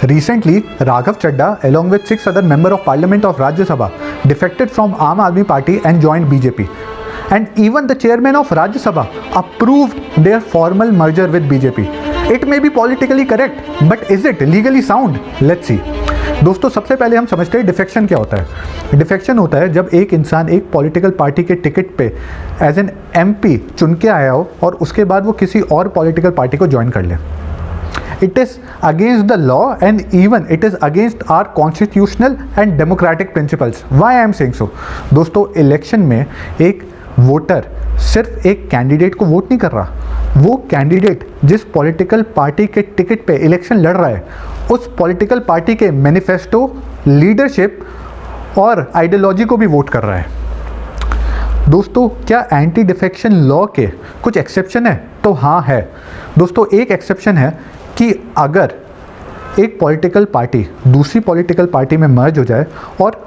Recently, Raghav Chadda, along with 6 other members of Parliament of Rajya Sabha, defected from Aam Aadmi Party and joined BJP. And even the chairman of Rajya Sabha approved their formal merger with BJP. It may be politically correct, but is it legally sound? Let's see. दोस्तों, सबसे पहले हम समझते हैं defection क्या होता है। Defection होता है जब एक इंसान एक पॉलिटिकल पार्टी के टिकट पे एज एन एमपी चुन के आया हो और उसके बाद वो किसी और पॉलिटिकल पार्टी को ज्वाइन कर ले। It is against the law and even it is against our constitutional and democratic principles. Why I am saying so? दोस्तों, इलेक्शन में एक वोटर सिर्फ एक कैंडिडेट को वोट नहीं कर रहा, वो कैंडिडेट जिस पॉलिटिकल पार्टी के टिकट पे इलेक्शन लड़ रहा है उस पॉलिटिकल पार्टी के मैनिफेस्टो, लीडरशिप और आइडियोलॉजी को भी वोट कर रहा है। दोस्तों, क्या एंटी डिफेक्शन लॉ के कुछ एक्सेप्शन है? तो हाँ है। दोस्तों, एक एक्सेप्शन है कि अगर एक पॉलिटिकल पार्टी दूसरी पॉलिटिकल पार्टी में मर्ज हो जाए और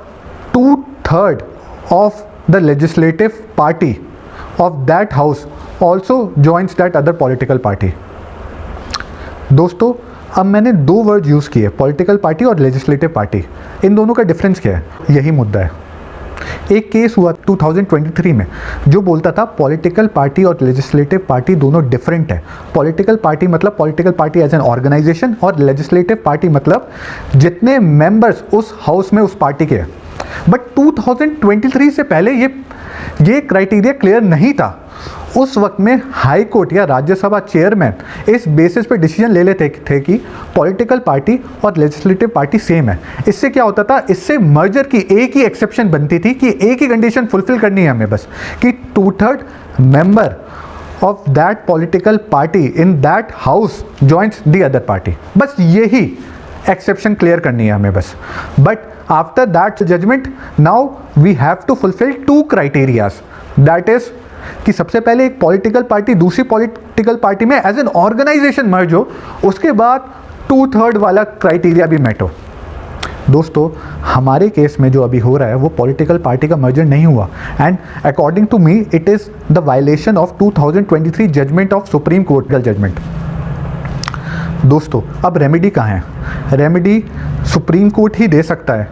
2/3 of the legislative party of that house also joins that other political party. दोस्तों, अब मैंने 2 वर्ड यूज़ किए, पॉलिटिकल पार्टी और लेजिस्लेटिव पार्टी। इन दोनों का डिफरेंस क्या है? यही मुद्दा है। एक केस हुआ 2023 में जो बोलता था पॉलिटिकल पार्टी और लेजिस्लेटिव पार्टी दोनों डिफरेंट है। पॉलिटिकल पार्टी मतलब political party as an organisation और लेजिस्लेटिव पार्टी मतलब जितने मेंबर्स उस हाउस में उस पार्टी के हैं। बट 2023 से पहले ये क्राइटेरिया क्लियर नहीं था। उस वक्त में हाई कोर्ट या राज्यसभा चेयरमैन इस बेसिस पे डिसीजन ले लेते थे कि पॉलिटिकल पार्टी और लेजिस्लेटिव पार्टी सेम है। इससे क्या होता था? इससे मर्जर की एक ही एक्सेप्शन बनती थी कि एक ही कंडीशन फुलफिल करनी है हमें, बस कि 2/3 member of that political party in that house joins the other party. बस यही एक्सेप्शन क्लियर करनी है हमें बस। But after that judgement now we have to fulfil 2 criterias. That is कि सबसे पहले एक पॉलिटिकल पार्टी दूसरी पॉलिटिकल पार्टी में एज एन ऑर्गेनाइजेशन मर्ज हो, उसके बाद 2/3 वाला क्राइटेरिया भी मेट हो। दोस्तों, हमारे केस में जो अभी हो रहा है वो पॉलिटिकल पार्टी का मर्जर नहीं हुआ and according to me it is the violation of 2023 judgement of Supreme Court का जजमेंट। दोस्तों, अब रेमेडी कहाँ है? रेमेडी सुप्रीम कोर्ट ही दे सकता है,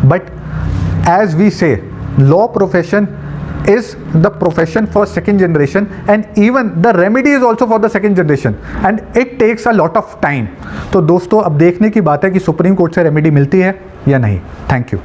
but as we say law profession is the profession for second generation and even the remedy is also for the second generation and it takes a lot of time। तो दोस्तों, अब देखने की बात है कि सुप्रीम कोर्ट से remedy मिलती है या नहीं। Thank you.